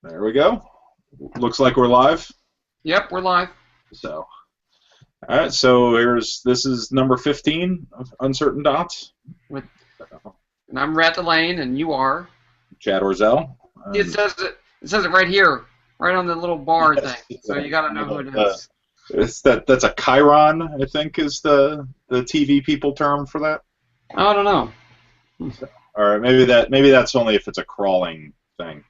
There we go. Looks like we're live. Yep, we're live. So, all right. So this is number 15 of Uncertain Dots. And I'm Rhett and you are Chad Orzel. It says it right here, right on the little bar Yes, thing. So you got to know who it is. That's a chyron, I think, is the TV people term for that. I don't know. Or maybe that's only if it's a crawling thing.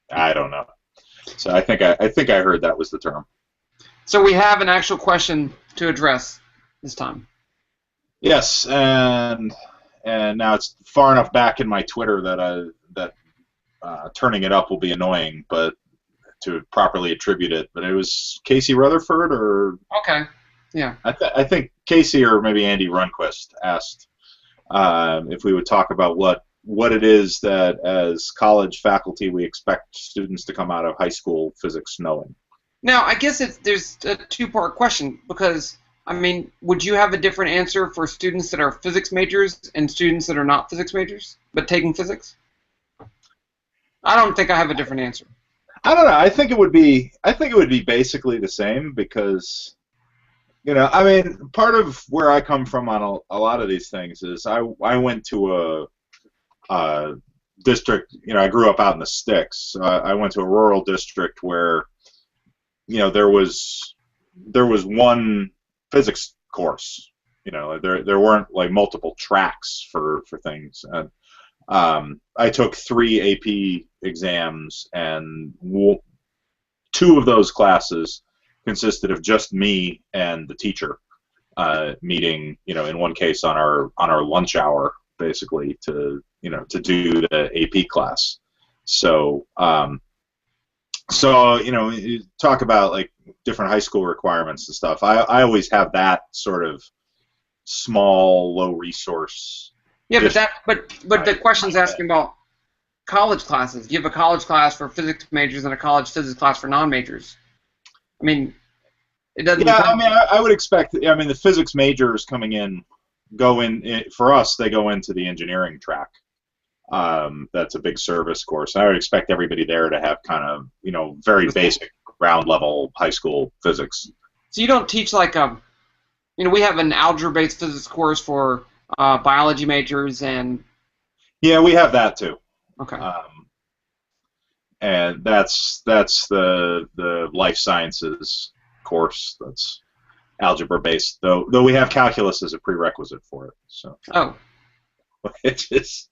I don't know. So I think I heard that was the term. So we have an actual question to address this time. Yes, and now it's far enough back in my Twitter that turning it up will be annoying, but to properly attribute it. But it was Casey Rutherford, or okay, yeah. I think Casey or maybe Andy Runquist asked if we would talk about what it is that as college faculty we expect students to come out of high school physics knowing. Now, I guess there's a two-part question, because, I mean, would you have a different answer for students that are physics majors and students that are not physics majors but taking physics? I don't think I have a different answer. I don't know. I think it would be basically the same, because, you know, I mean, part of where I come from on a lot of these things is I went to a district. You know, I grew up out in the sticks. I went to a rural district where, you know, there was one physics course. You know, there weren't like multiple tracks for things. And I took 3 AP exams, and 2 of those classes consisted of just me and the teacher meeting. You know, in one case on our lunch hour, basically to do the AP class. So you know, you talk about like different high school requirements and stuff. I always have that sort of small, low resource. Yeah, but the question's asking about college classes. You have a college class for physics majors and a college physics class for non-majors. I mean, it doesn't. Yeah, I mean, I would expect. I mean, the physics majors coming in for us. They go into the engineering track. That's a big service course. I would expect everybody there to have kind of, you know, very basic ground level high school physics. So you don't teach like you know, we have an algebra-based physics course for biology majors and. Yeah, we have that too. Okay. And that's the life sciences course. That's algebra-based, though we have calculus as a prerequisite for it. So. Oh. It's just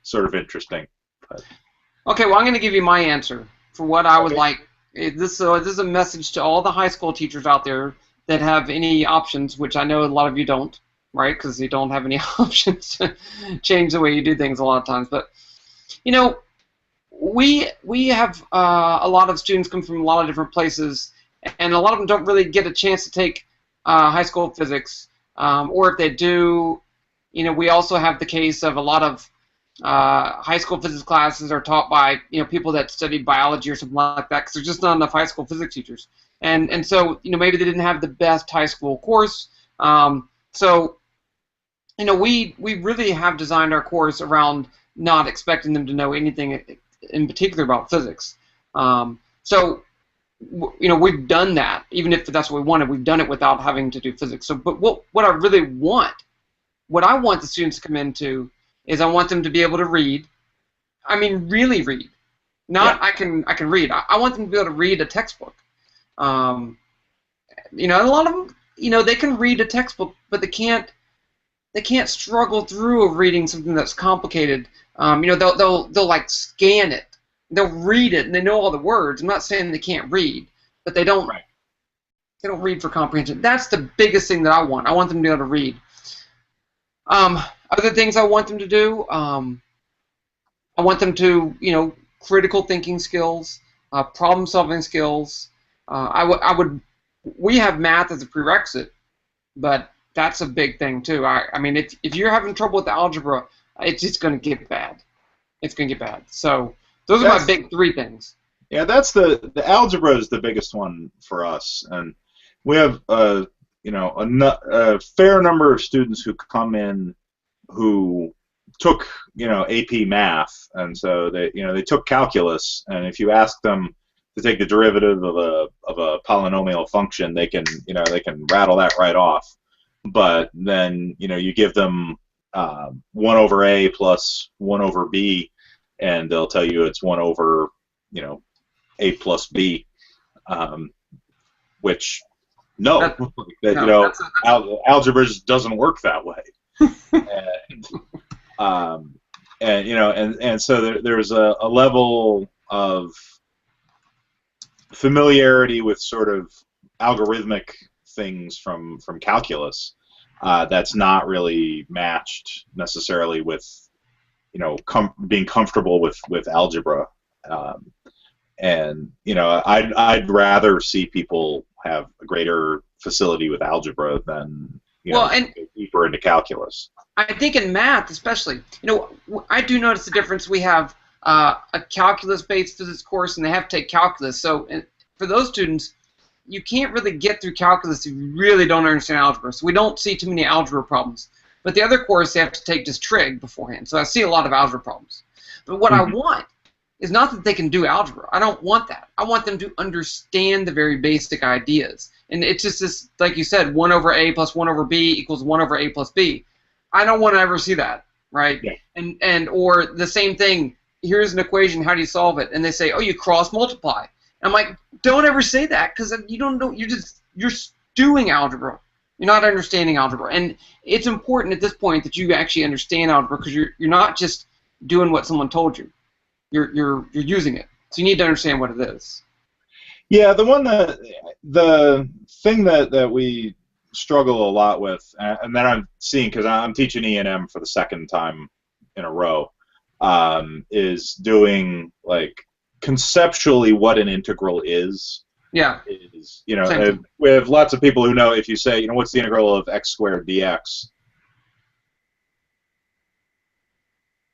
sort of interesting. But. Okay, well, I'm going to give you my answer for what I would like. This is a message to all the high school teachers out there that have any options, which I know a lot of you don't, right? Because you don't have any options to change the way you do things a lot of times. But, you know, we have a lot of students come from a lot of different places, and a lot of them don't really get a chance to take high school physics, or if they do, you know, we also have the case of a lot of high school physics classes are taught by, you know, people that studied biology or something like that, because there's just not enough high school physics teachers, and so, you know, maybe they didn't have the best high school course. So, you know, we really have designed our course around not expecting them to know anything in particular about physics. So, you know, we've done that, even if that's what we wanted. We've done it without having to do physics. So, but what I really want, what I want the students to come into is I want them to be able to read. I mean, really read. Not yeah. I can read. I want them to be able to read a textbook. You know, a lot of them, you know, they can read a textbook, but they can't struggle through reading something that's complicated. You know, they'll like scan it. They'll read it and they know all the words. I'm not saying they can't read, but they don't. Right. They don't read for comprehension. That's the biggest thing that I want. I want them to be able to read. Other things I want them to do, I want them to, you know, critical thinking skills, problem-solving skills. We have math as a prerequisite, but that's a big thing too. I mean, if you're having trouble with algebra, it's going to get bad. It's going to get bad. So those are my big 3 things. Yeah, that's the algebra is the biggest one for us, and we have you know, a fair number of students who come in who took AP math, and so they took calculus, and if you ask them to take the derivative of a polynomial function, they can rattle that right off. But then you give them 1 over a plus 1 over b, and they'll tell you it's 1 over a plus b, which no, algebra just doesn't work that way. And so there's a level of familiarity with sort of algorithmic things from calculus that's not really matched necessarily with being comfortable with algebra. And I'd rather see people have a greater facility with algebra than go deeper into calculus. I think in math, especially, I do notice the difference. We have a calculus-based physics course, and they have to take calculus. So for those students, you can't really get through calculus if you really don't understand algebra. So we don't see too many algebra problems. But the other course, they have to take just trig beforehand. So I see a lot of algebra problems. But what I want is not that they can do algebra. I don't want that. I want them to understand the very basic ideas. And it's just this, like you said, 1 over a plus 1 over b equals 1 over a plus b. I don't want to ever see that, right? Yeah. Or the same thing, here's an equation, how do you solve it? And they say, oh, you cross multiply. And I'm like, don't ever say that, because you don't know, you're doing algebra. You're not understanding algebra. And it's important at this point that you actually understand algebra, because you're not just doing what someone told you. You're using it. So you need to understand what it is. Yeah, the thing that we struggle a lot with, and that I'm seeing because I'm teaching E&M for the second time in a row, is doing like conceptually what an integral is. Yeah. We have lots of people who know if you say, what's the integral of x squared dx?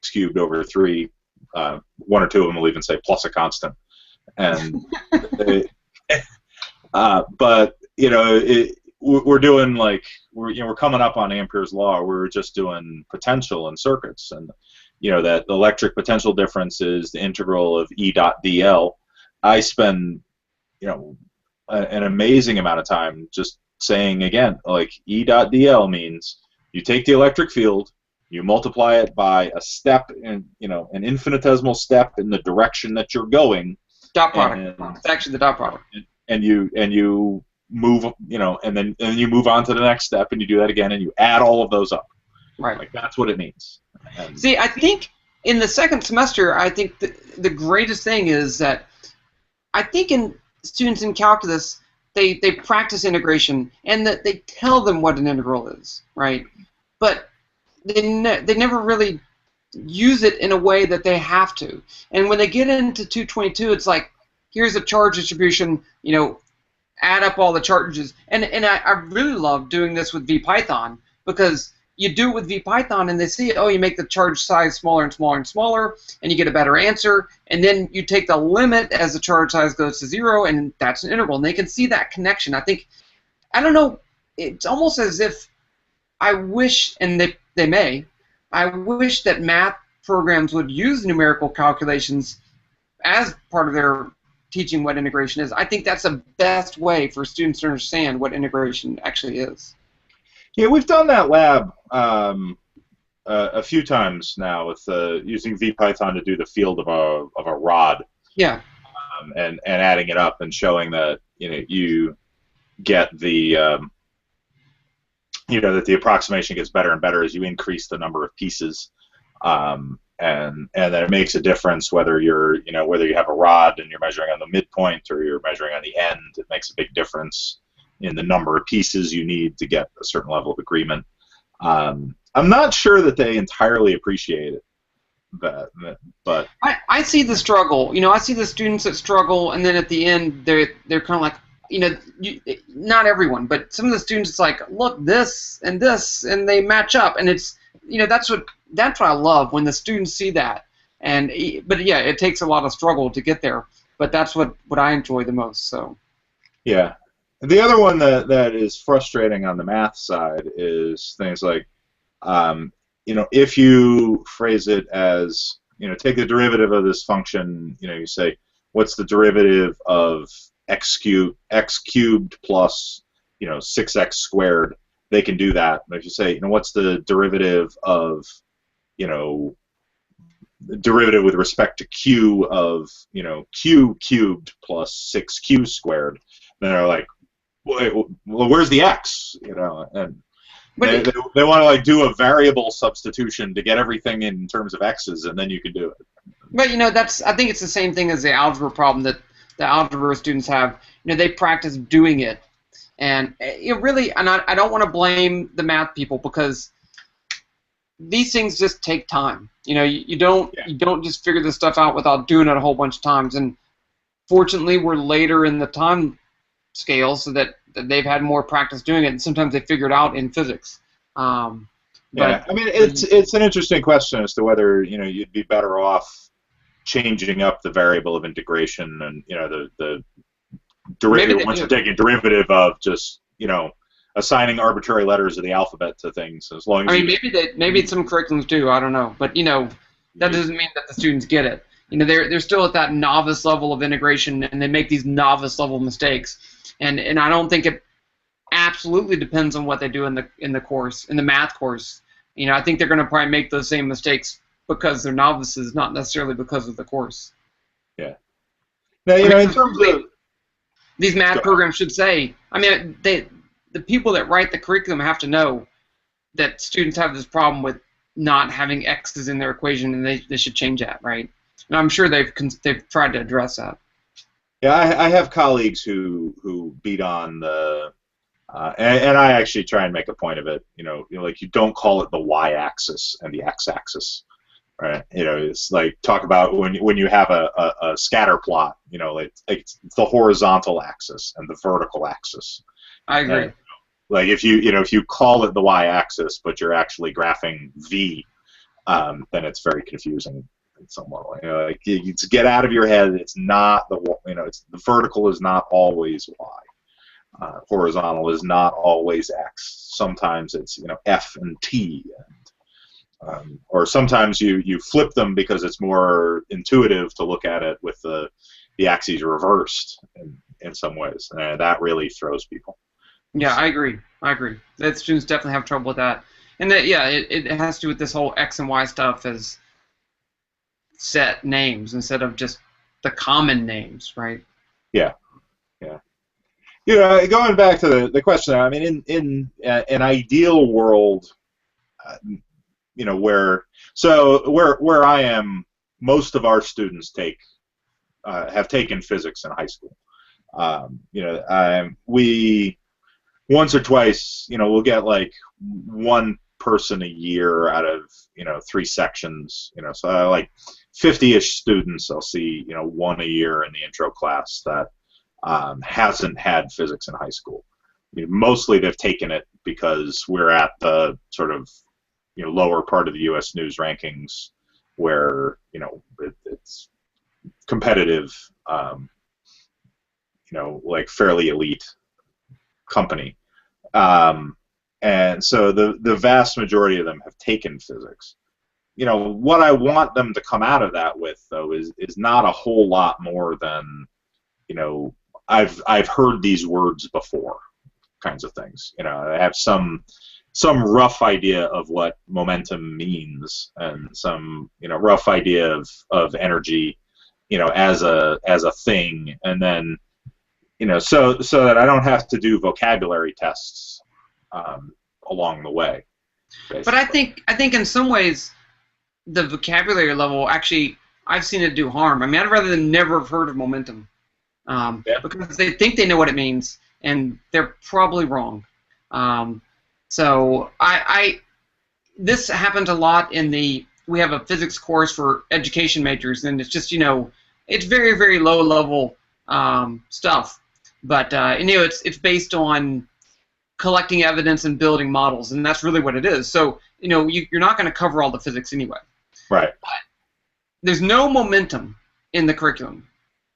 X cubed over 3. One or two of them will even say plus a constant, and but we're doing we're coming up on Ampere's law. We're just doing potential and circuits, and that the electric potential difference is the integral of E dot dl. I spend an amazing amount of time just saying again, E dot dl means you take the electric field, you multiply it by a step in, an infinitesimal step in the direction that you're going. Dot product. It's actually the dot product. And you move, and then you move on to the next step, and you do that again, and you add all of those up. Right. That's what it means. See, I think in the second semester, I think the greatest thing is that I think in students in calculus, they practice integration, and that they tell them what an integral is, right? But they never really use it in a way that they have to. And when they get into 222, it's like, here's a charge distribution, add up all the charges. And I really love doing this with VPython, because you do it with VPython and they see, oh, you make the charge size smaller and smaller and smaller, and you get a better answer. And then you take the limit as the charge size goes to 0, and that's an integral. And they can see that connection. I don't know, it's almost as if I wish, and I wish that math programs would use numerical calculations as part of their teaching what integration is. I think that's the best way for students to understand what integration actually is. Yeah, we've done that lab a few times now with using VPython to do the field of a rod. Yeah. And adding it up and showing that you get the that the approximation gets better and better as you increase the number of pieces, and that it makes a difference whether whether you have a rod and you're measuring on the midpoint or you're measuring on the end. It makes a big difference in the number of pieces you need to get a certain level of agreement. I'm not sure that they entirely appreciate it, but I see the struggle. I see the students that struggle, and then at the end they're kind of like, not everyone, but some of the students, it's like, look, this, and they match up, and it's, that's what I love, when the students see that. But yeah, it takes a lot of struggle to get there, but that's what I enjoy the most. So. Yeah, the other one that is frustrating on the math side is things like, if you phrase it as, take the derivative of this function, you say, what's the derivative of x cubed plus, 6x squared? They can do that. But if you say, what's the derivative of, derivative with respect to q of, q cubed plus 6q squared, then they're like, well, where's the x? And they want to like do a variable substitution to get everything in terms of x's, and then you can do it. But I think it's the same thing as the algebra problem that the algebra students have. They practice doing it, and it really. And I don't want to blame the math people, because these things just take time. You don't just figure this stuff out without doing it a whole bunch of times. And fortunately, we're later in the time scale, so that they've had more practice doing it, and sometimes they figure it out in physics. Yeah, I mean, it's an interesting question as to whether you'd be better off changing up the variable of integration, and the derivative, once you're taking derivative of just assigning arbitrary letters of the alphabet to things, as long as maybe some curriculums do, I don't know, but that doesn't mean that the students get it. They're still at that novice level of integration, and they make these novice level mistakes, and I don't think it absolutely depends on what they do in the course, in the math course. I think they're going to probably make those same mistakes because they're novices, not necessarily because of the course. Yeah. Now, in terms of these math programs should say, the people that write the curriculum have to know that students have this problem with not having x's in their equation, and they should change that, right? And I'm sure they've tried to address that. Yeah, I have colleagues who beat on the, and I actually try and make a point of it. Like, you don't call it the y-axis and the x-axis, right? It's like, talk about when you have a scatter plot. It's the horizontal axis and the vertical axis. I agree. And, like, if you call it the y-axis, but you're actually graphing v, then it's very confusing in some way. Like, you get out of your head. It's not it's the vertical is not always y. Horizontal is not always x. Sometimes it's f and t, and, or sometimes you flip them because it's more intuitive to look at it with the axes reversed in some ways. And that really throws people. Yeah, I agree. That students definitely have trouble with that, and that it has to do with this whole x and y stuff as set names instead of just the common names, right? Yeah. Going back to the question, I mean, in an ideal world, where I am, most of our students have taken physics in high school. We once or twice, we'll get like one person a year out of 3 sections. So like 50-ish students I'll see, one a year in the intro class that hasn't had physics in high school. Mostly they've taken it because we're at the sort of lower part of the U.S. News rankings, where it's competitive, like fairly elite company. And so the vast majority of them have taken physics. What I want them to come out of that with, though, is not a whole lot more than, I've heard these words before, kinds of things. I have some rough idea of what momentum means, and some rough idea of energy, as a thing, and then so that I don't have to do vocabulary tests along the way. Basically. But I think in some ways the vocabulary level, actually, I've seen it do harm. I'd rather than never have heard of momentum, because they think they know what it means, and they're probably wrong. So this happens a lot we have a physics course for education majors, and it's just it's very, very low level stuff. But it's based on collecting evidence and building models, and that's really what it is. So you're not going to cover all the physics anyway. Right. But there's no momentum in the curriculum.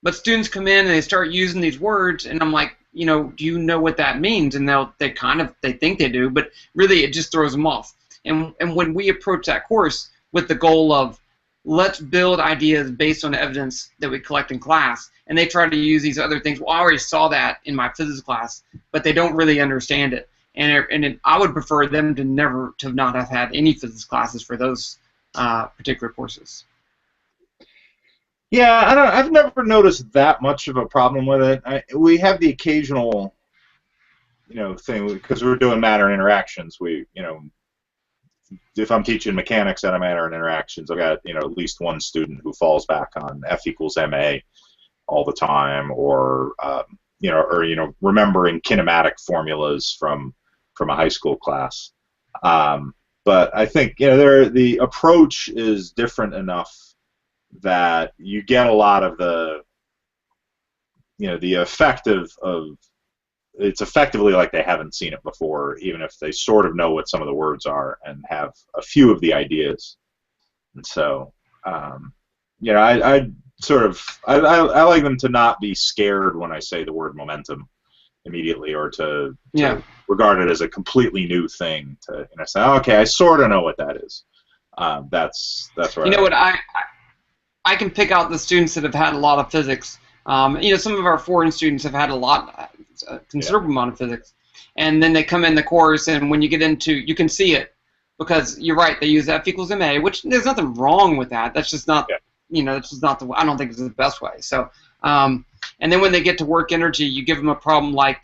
But students come in and they start using these words, and I'm like, do you know what that means? And they think they do, but really it just throws them off. And when we approach that course with the goal of let's build ideas based on evidence that we collect in class, and they try to use these other things. Well, I already saw that in my physics class, but they don't really understand it. I would prefer them to not have had any physics classes for those particular courses. Yeah, I've never noticed that much of a problem with it. We have the occasional, thing because we're doing matter and interactions. If I'm teaching mechanics out of matter and interactions, I've got at least one student who falls back on F equals ma all the time, or remembering kinematic formulas from a high school class. But I think the approach is different enough that you get a lot of the effect of it's effectively like they haven't seen it before, even if they sort of know what some of the words are and have a few of the ideas. And so I like them to not be scared when I say the word momentum immediately, or to regard it as a completely new thing. To say, okay, I sort of know what that is. That's where I can pick out the students that have had a lot of physics. Some of our foreign students have had a considerable amount of physics, and then they come in the course, and when you get into, you can see it, because you're right, they use F equals ma, which there's nothing wrong with that. That's just not, that's just not I don't think it's the best way. So, and then when they get to work energy, you give them a problem like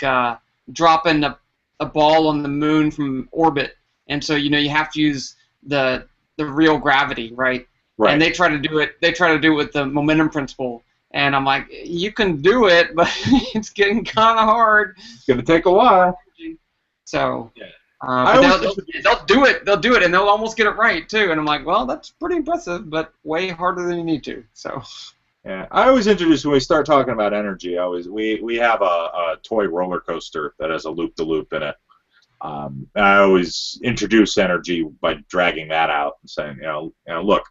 dropping a ball on the moon from orbit, and so you have to use the real gravity, right? Right. And they try to do it. They try to do it with the momentum principle, and I'm like, you can do it, but it's getting kind of hard. It's gonna take a while. So, they'll do it. They'll do it, and they'll almost get it right too. And I'm like, well, that's pretty impressive, but way harder than you need to. So. Yeah, I always introduce, when we start talking about energy, we have a toy roller coaster that has a loop-de-loop in it. And I always introduce energy by dragging that out and saying, look.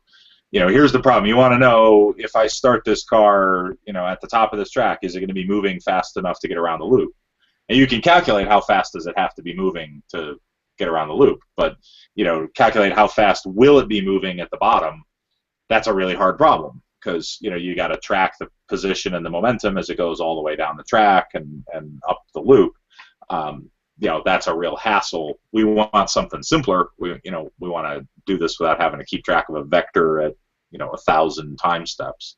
Here's the problem. You want to know, if I start this car, at the top of this track, is it going to be moving fast enough to get around the loop? And you can calculate how fast does it have to be moving to get around the loop. But, calculate how fast will it be moving at the bottom. That's a really hard problem, because, you got to track the position and the momentum as it goes all the way down the track and up the loop. That's a real hassle. We want something simpler. We want to do this without having to keep track of a vector at 1,000 time steps.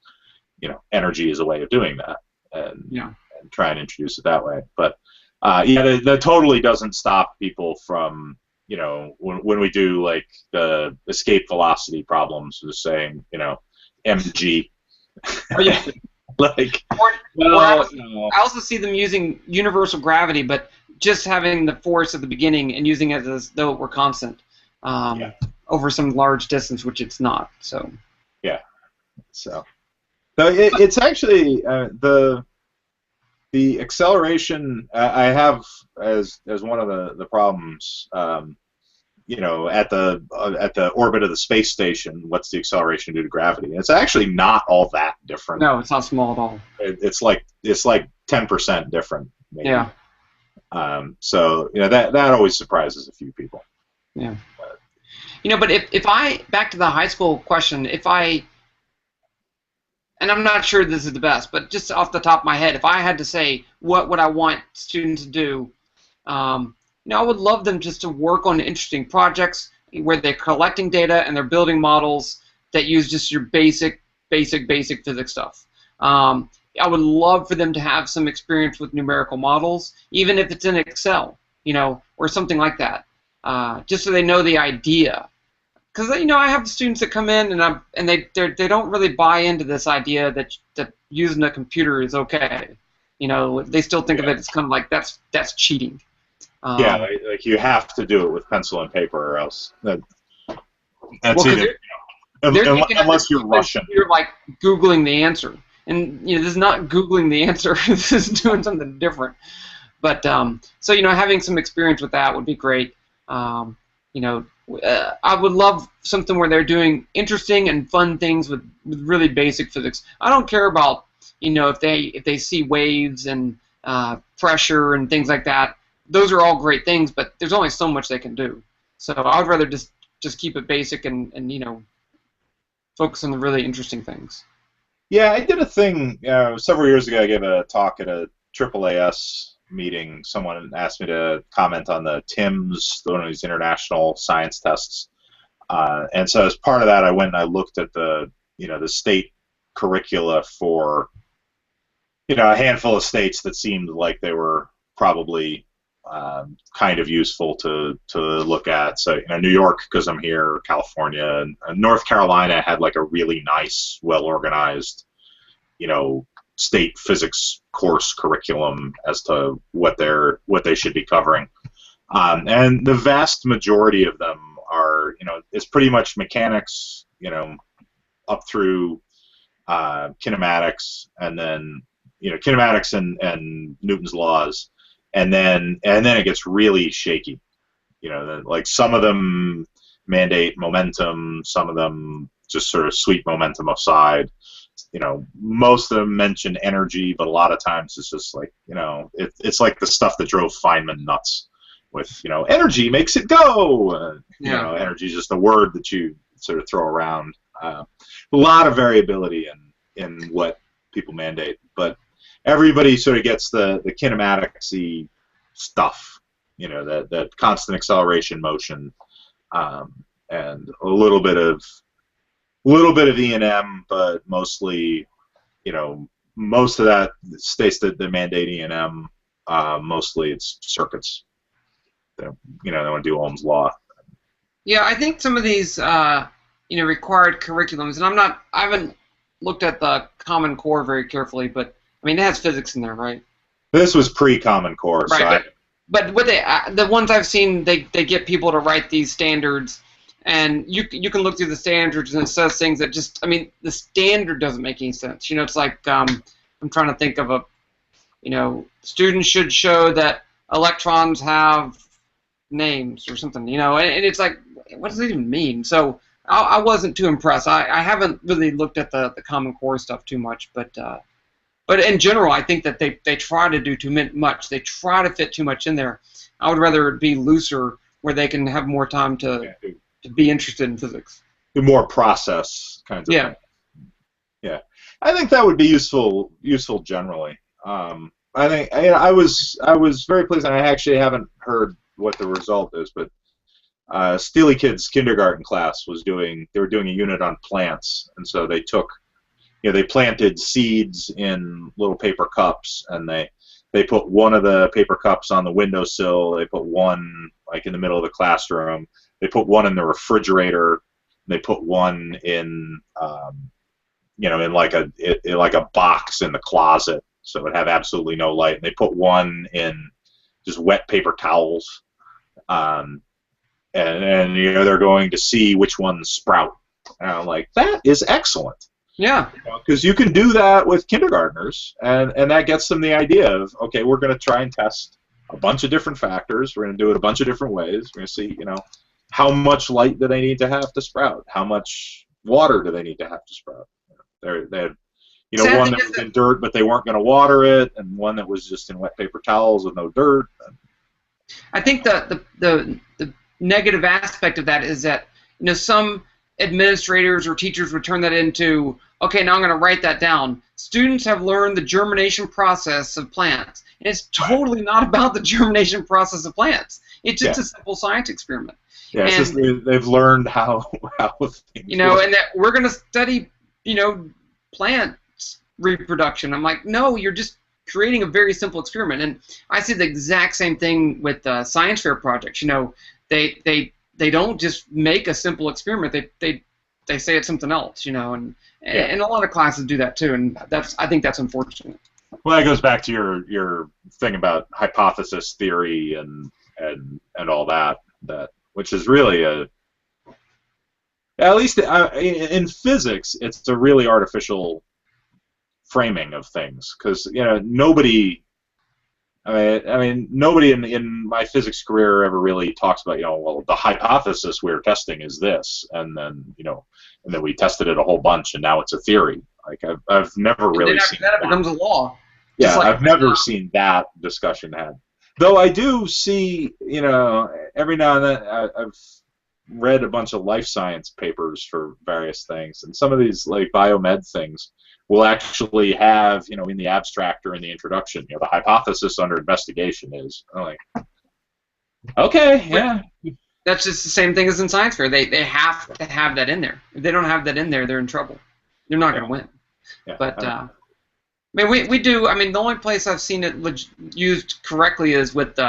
Energy is a way of doing that, and try and introduce it that way. But that totally doesn't stop people from when we do like the escape velocity problems, just saying mg. Oh, yeah. I also see them using universal gravity, but just having the force at the beginning and using it as though it were constant over some large distance, which it's not. So. Yeah. So it's actually the acceleration I have as one of the problems. At the orbit of the space station, what's the acceleration due to gravity? And it's actually not all that different. No, it's not small at all. It's like 10% different. Maybe. Yeah. So that always surprises a few people. Yeah. But if I, back to the high school question, and I'm not sure this is the best, but just off the top of my head, if I had to say what would I want students to do, I would love them just to work on interesting projects where they're collecting data and they're building models that use just your basic physics stuff. I would love for them to have some experience with numerical models, even if it's in Excel, or something like that, just so they know the idea. Because I have students that come in and they don't really buy into this idea that using a computer is okay. They still think of it as kind of like that's cheating. Like you have to do it with pencil and paper, or else that's unless you're Russian. You're like Googling the answer, and this is not Googling the answer. This is doing something different. But so having some experience with that would be great. I would love something where they're doing interesting and fun things with really basic physics. I don't care about if they see waves and pressure and things like that. Those are all great things, but there's only so much they can do. So I would rather just just keep it basic and you know, focus on the really interesting things. Yeah, I did a thing several years ago. I gave a talk at a AAAS meeting. Someone asked me to comment on the TIMSS, one of these international science tests. And so as part of that, I went and I looked at the state curricula for a handful of states that seemed like they were probably kind of useful to look at. So New York, because I'm here, California, and North Carolina had like a really nice, well organized, state physics course curriculum as to what they should be covering. And the vast majority of them are, it's pretty much mechanics, up through kinematics, and then kinematics and Newton's laws, and then it gets really shaky. Like some of them mandate momentum, some of them just sort of sweep momentum aside. Most of them mention energy, but a lot of times it's just like, it's like the stuff that drove Feynman nuts with, energy makes it go. Energy is just a word that you sort of throw around. A lot of variability in what people mandate, but everybody sort of gets the kinematics-y stuff, that constant acceleration motion, and a little bit of E&M, but mostly, most of that states that they mandate E&M. Mostly it's circuits. They want to do Ohm's law. Yeah, I think some of these, required curriculums, and I haven't looked at the Common Core very carefully, but I mean, it has physics in there, right? This was pre-Common Core, right? So but the ones I've seen, they get people to write these standards, and you can look through the standards, and it says things that just, I mean, the standard doesn't make any sense. It's like I'm trying to think of students should show that electrons have names or something, and it's like, what does it even mean? So I wasn't too impressed. I haven't really looked at the Common Core stuff too much, but in general, I think that they try to do too much. They try to fit too much in there. I would rather it be looser, where they can have more time to be interested in physics. Do more process kinds of things. Yeah, I think that would be useful generally. I think I was very pleased, and I actually haven't heard what the result is, but Steely Kid's kindergarten class they were doing a unit on plants, and so they took, they planted seeds in little paper cups, and they put one of the paper cups on the windowsill. They put one like in the middle of the classroom. They put one in the refrigerator. They put one in, in like a box in the closet, so it would have absolutely no light. And they put one in just wet paper towels, and they're going to see which ones sprout. And I'm like, that is excellent. Yeah. Because you can do that with kindergartners, and that gets them the idea of, okay, we're going to try and test a bunch of different factors. We're going to do it a bunch of different ways. We're going to see, how much light do they need to have to sprout? How much water do they need to have to sprout? They had, one that was in dirt, but they weren't going to water it, and one that was just in wet paper towels with no dirt. I think the negative aspect of that is that some administrators or teachers would turn that into, okay, now I'm going to write that down. Students have learned the germination process of plants. And it's totally not about the germination process of plants. It's just a simple science experiment. Yeah, it's just they've learned how things work. And that we're going to study, plant reproduction. I'm like, no, you're just creating a very simple experiment. And I see the exact same thing with science fair projects. They don't just make a simple experiment. They say it's something else, and a lot of classes do that too, and I think that's unfortunate. Well, that goes back to your thing about hypothesis theory and all that which is really at least in physics, it's a really artificial framing of things, because nobody. I mean, nobody in my physics career ever really talks about, well, the hypothesis we're testing is this, and then we tested it a whole bunch, and now it's a theory. Like I've never really seen that. It becomes a law. Yeah, I've never seen that discussion had. Though I do see, every now and then I've read a bunch of life science papers for various things, and some of these like biomed things will actually have, in the abstract or in the introduction, the hypothesis under investigation is. I'm like, okay, yeah. That's just the same thing as in science fair. They have to have that in there. If they don't have that in there, they're in trouble. They're not going to win. Yeah. But we do. I mean, the only place I've seen it used correctly is with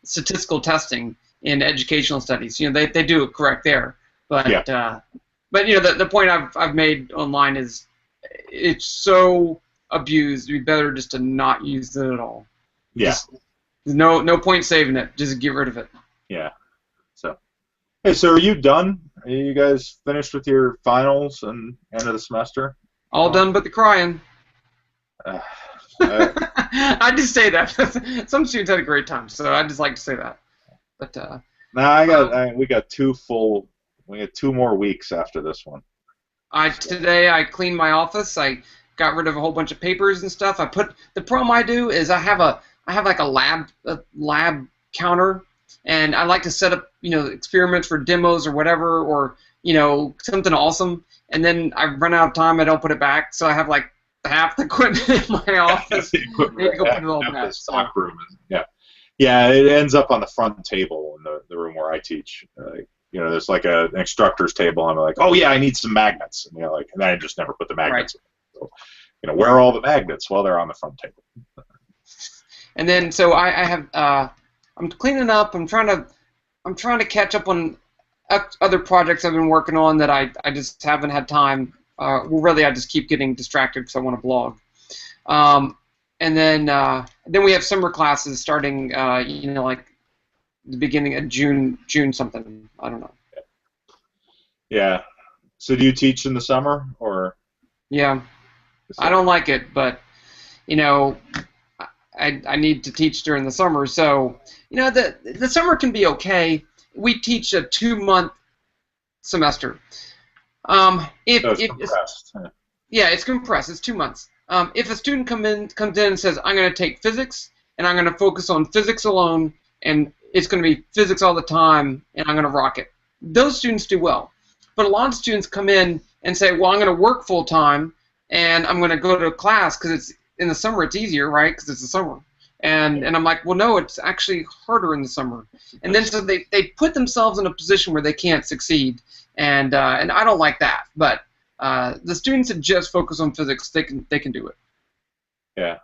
statistical testing in educational studies. They do it correct there. But the point I've made online is it's so abused. It'd be better just to not use it at all. Yeah. There's no point saving it. Just get rid of it. Yeah. Hey, so are you done? Are you guys finished with your finals and end of the semester? All done but the crying. I just say that. Some students had a great time, so I just like to say that. But we got 2 more weeks after this one. Today I cleaned my office. I got rid of a whole bunch of papers and stuff. The problem I do is I have like a lab counter. And I like to set up, experiments for demos or whatever, or, something awesome. And then I run out of time. I don't put it back. So I have like half the equipment in my office. Go put it all back. Stock room. Yeah. Yeah, it ends up on the front table in the room where I teach. There's like an instructor's table. And I'm like, oh, yeah, I need some magnets. And, and then I just never put the magnets in. So, where are all the magnets? Well, they're on the front table. And then, so I have... I'm cleaning up. I'm trying to catch up on other projects I've been working on that I just haven't had time. Really, I just keep getting distracted because I want to blog. And then we have summer classes starting, like the beginning of June something. I don't know. Yeah. So do you teach in the summer or? Yeah. I don't like it, but I need to teach during the summer, so the summer can be okay. We teach a 2-month semester. It's compressed. Yeah, it's compressed. It's 2 months. If a student comes in and says, I'm going to take physics, and I'm going to focus on physics alone, and it's going to be physics all the time, and I'm going to rock it, those students do well. But a lot of students come in and say, well, I'm going to work full time, and I'm going to go to class because it's in the summer it's easier, right? Because it's the summer. And I'm like, well, no, it's actually harder in the summer. And then so they put themselves in a position where they can't succeed, and I don't like that. But the students that just focus on physics, they can do it. Yeah.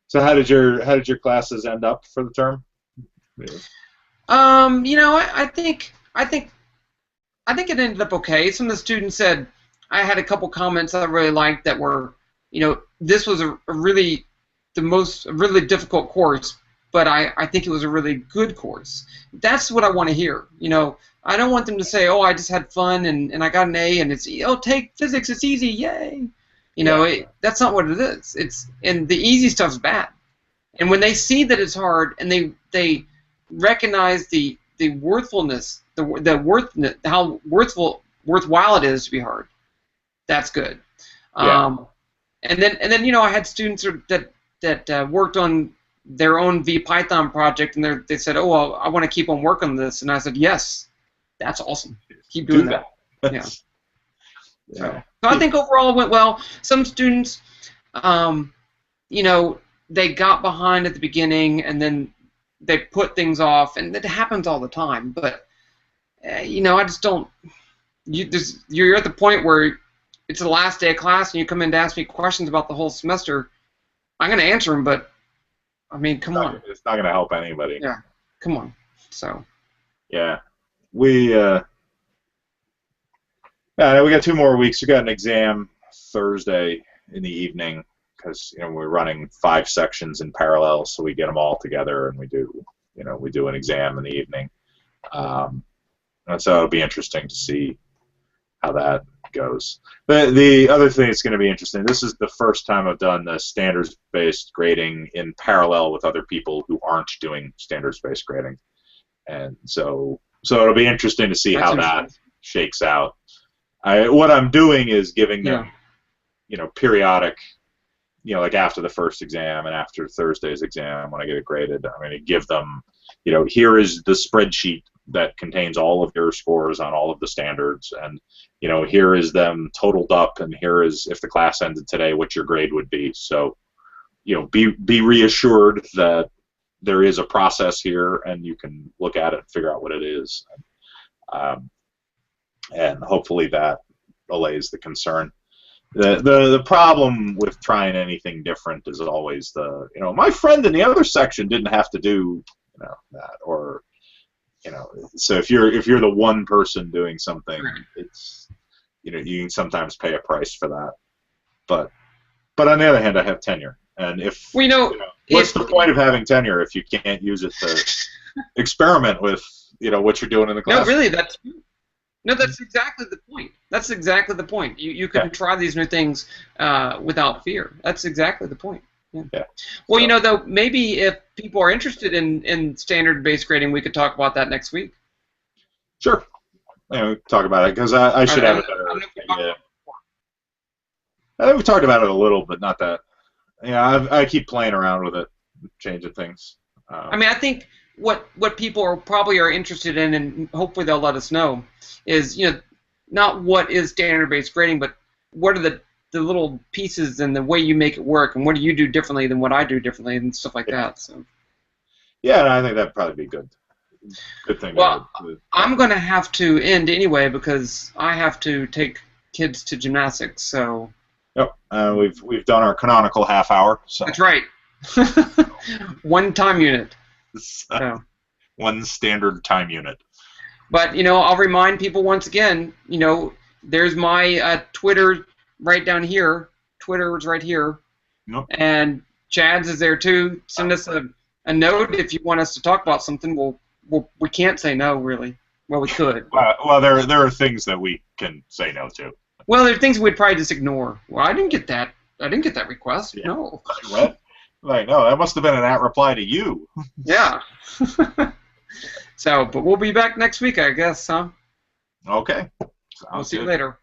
So how did your classes end up for the term? I think it ended up okay. Some of the students said I had a couple comments that I really liked that were, this was a really difficult course, but I think it was a really good course. That's what I want to hear. I don't want them to say, oh, I just had fun and I got an A and it's, take physics, it's easy, yay. That's not what it is. And the easy stuff's bad. And when they see that it's hard and they recognize the worthfulness, how worthwhile it is to be hard, that's good. Yeah. And then I had students that worked on their own VPython project, and they said, oh, well, I want to keep on working on this. And I said, yes, that's awesome. Keep doing that. Yeah. So I think overall it went well. Some students, they got behind at the beginning, and then they put things off, and it happens all the time. But, I just don't. You're at the point where it's the last day of class, and you come in to ask me questions about the whole semester. I'm going to answer them, but, I mean, come on. It's not going to help anybody. Yeah, come on. So. Yeah. We got 2 more weeks. We got an exam Thursday in the evening because we're running 5 sections in parallel, so we get them all together and we do an exam in the evening. And so it'll be interesting to see how that goes. The other thing that's going to be interesting, this is the first time I've done the standards-based grading in parallel with other people who aren't doing standards-based grading. And so it'll be interesting to see how that shakes out. What I'm doing is giving them, periodic, like after the first exam and after Thursday's exam when I get it graded, I'm going to give them, here is the spreadsheet that contains all of your scores on all of the standards, and here is them totaled up, and here is, if the class ended today, what your grade would be. So be reassured that there is a process here, and you can look at it and figure out what it is, and hopefully that allays the concern. The problem with trying anything different is always my friend in the other section didn't have to do that, or so if you're the one person doing something, it's you can sometimes pay a price for that. But on the other hand, I have tenure, and what's the point of having tenure if you can't use it to experiment with what you're doing in the class? No, really, that's exactly the point. That's exactly the point. You can try these new things without fear. That's exactly the point. Yeah. Well, though, maybe if people are interested in standard-based grading, we could talk about that next week. Sure. We can talk about it, because I should have a better idea. I think we talked about it a little, but not that. I keep playing around with it, changing things. I think what people are interested in, and hopefully they'll let us know, is not what is standard-based grading, but what are the little pieces and the way you make it work, and what do you do differently than what I do differently, and stuff like that. So. Yeah, and I think that'd probably be good. Good thing. Well, I'm going to have to end anyway because I have to take kids to gymnastics. So. Yep, we've done our canonical half hour. So. That's right. One time unit. So. One standard time unit. But I'll remind people once again. There's my Twitter right down here. Twitter is right here. Nope. And Chad's is there too. Send us a note if you want us to talk about something. We can't say no, really. Well, we could. Well, there are things that we can say no to. Well, there are things we'd probably just ignore. Well, I didn't get that request. Yeah. No. What? No, that must have been an at reply to you. Yeah. So, but we'll be back next week, I guess, huh? Okay. I'll see you later.